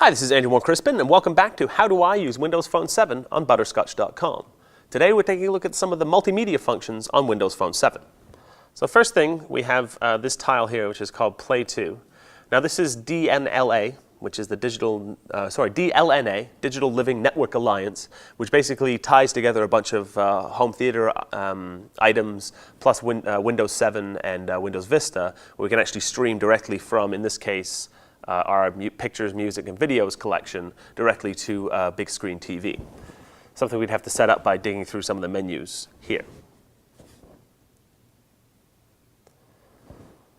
Hi, this is Andrew Crispin, and welcome back to How Do I Use Windows Phone 7 on Butterscotch.com. Today we're taking a look at some of the multimedia functions on Windows Phone 7. So first thing, we have this tile here, which is called Play To. Now this is DLNA, which is the DLNA, Digital Living Network Alliance, which basically ties together a bunch of home theater items plus Windows 7 and Windows Vista, where we can actually stream directly from, in this case, our pictures, music, and videos collection directly to a big screen TV. Something we'd have to set up by digging through some of the menus here.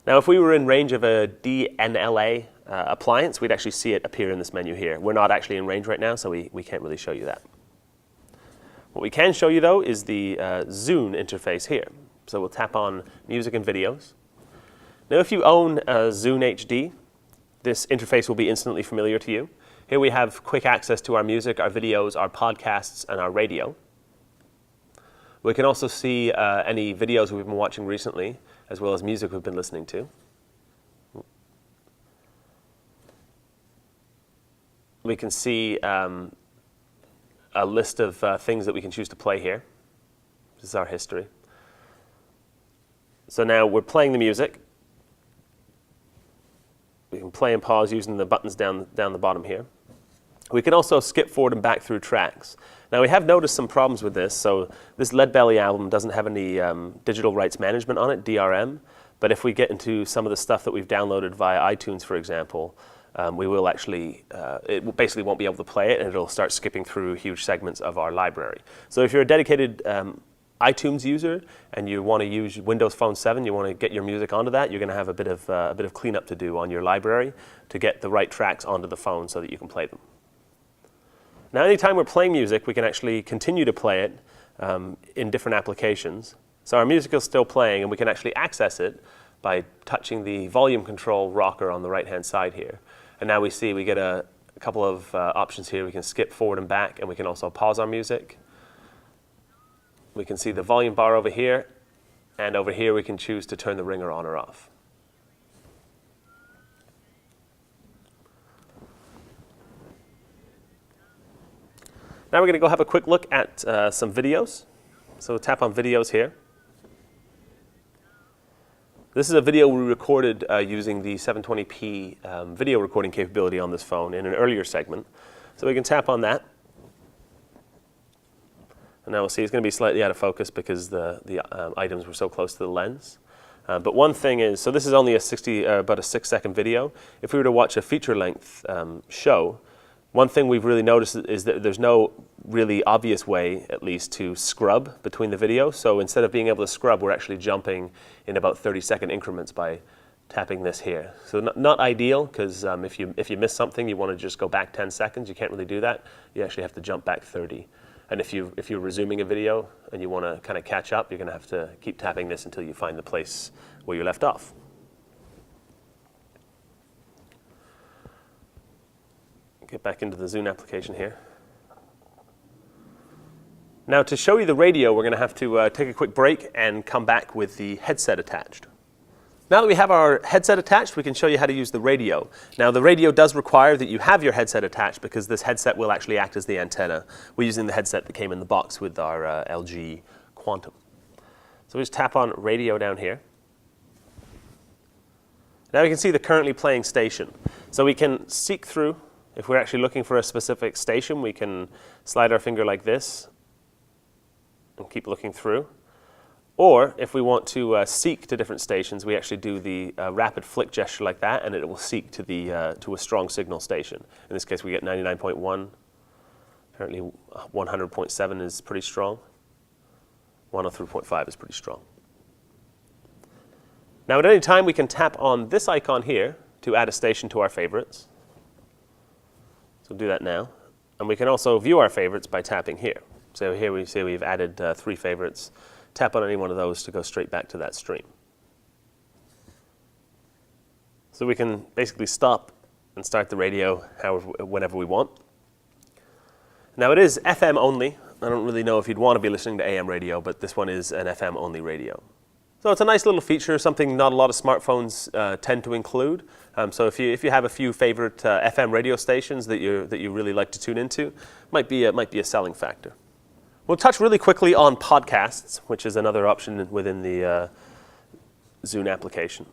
Now, if we were in range of a DLNA appliance, we'd actually see it appear in this menu here. We're not actually in range right now, so we can't really show you that. What we can show you, though, is the Zune interface here. So we'll tap on Music and Videos. Now, if you own Zune HD, this interface will be instantly familiar to you. Here we have quick access to our music, our videos, our podcasts, and our radio. We can also see any videos we've been watching recently, as well as music we've been listening to. We can see a list of things that we can choose to play here. This is our history. So now we're playing the music. We can play and pause using the buttons down the bottom here. We can also skip forward and back through tracks. Now we have noticed some problems with this. So this Leadbelly album doesn't have any digital rights management on it, DRM. But if we get into some of the stuff that we've downloaded via iTunes, for example, we will actually, it basically won't be able to play it, and it'll start skipping through huge segments of our library. So if you're a dedicated iTunes user and you want to use Windows Phone 7, you want to get your music onto that, you're going to have a bit of cleanup to do on your library to get the right tracks onto the phone so that you can play them. Now, anytime we're playing music, we can actually continue to play it in different applications. So our music is still playing, and we can actually access it by touching the volume control rocker on the right-hand side here. And now we see we get a couple of options here. We can skip forward and back, and we can also pause our music. We can see the volume bar over here, and over here we can choose to turn the ringer on or off. Now we're going to go have a quick look at some videos. So we'll tap on Videos here. This is a video we recorded using the 720p video recording capability on this phone in an earlier segment. So we can tap on that. And now we'll see it's going to be slightly out of focus because the items were so close to the lens. But one thing is, so this is only about a 6-second video. If we were to watch a feature-length show, one thing we've really noticed is that there's no really obvious way, at least, to scrub between the videos. So instead of being able to scrub, we're actually jumping in about 30-second increments by tapping this here. So not ideal, because if you miss something, you want to just go back 10 seconds. You can't really do that. You actually have to jump back 30. And if you're resuming a video and you want to kind of catch up, you're going to have to keep tapping this until you find the place where you left off. Get back into the Zune application here. Now, to show you the radio, we're going to have to take a quick break and come back with the headset attached. Now that we have our headset attached, we can show you how to use the radio. Now, the radio does require that you have your headset attached because this headset will actually act as the antenna. We're using the headset that came in the box with our LG Quantum. So we just tap on Radio down here. Now we can see the currently playing station. So we can seek through. If we're actually looking for a specific station, we can slide our finger like this and keep looking through. Or if we want to seek to different stations, we actually do the rapid flick gesture like that, and it will seek to a strong signal station. In this case, we get 99.1. Apparently 100.7 is pretty strong. 103.5 is pretty strong. Now at any time, we can tap on this icon here to add a station to our favorites. So we'll do that now. And we can also view our favorites by tapping here. So here we see we've added 3 favorites. Tap on any one of those to go straight back to that stream. So we can basically stop and start the radio whenever we want. Now it is FM only. I don't really know if you'd want to be listening to AM radio, but this one is an FM only radio. So it's a nice little feature, something not a lot of smartphones tend to include. So if you have a few favorite FM radio stations that you really like to tune into, might be a selling factor. We'll touch really quickly on podcasts, which is another option within the Zune application.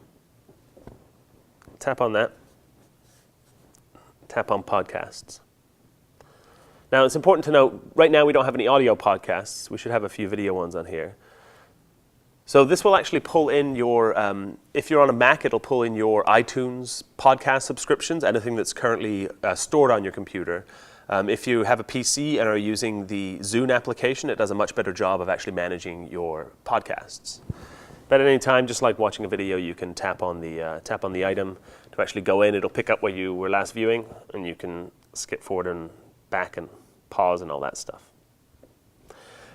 Tap on that. Tap on podcasts. Now it's important to note, right now we don't have any audio podcasts. We should have a few video ones on here. So this will actually pull in your, if you're on a Mac, it'll pull in your iTunes podcast subscriptions, anything that's currently stored on your computer. If you have a PC and are using the Zune application, it does a much better job of actually managing your podcasts. But at any time, just like watching a video, you can tap on the item to actually go in. It'll pick up where you were last viewing, and you can skip forward and back and pause and all that stuff.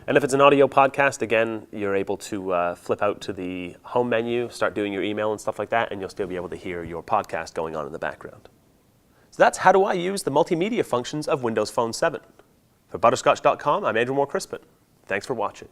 And if it's an audio podcast, again, you're able to flip out to the home menu, start doing your email and stuff like that, and you'll still be able to hear your podcast going on in the background. So that's how do I use the multimedia functions of Windows Phone 7. For Butterscotch.com, I'm Andrew Moore Crispin. Thanks for watching.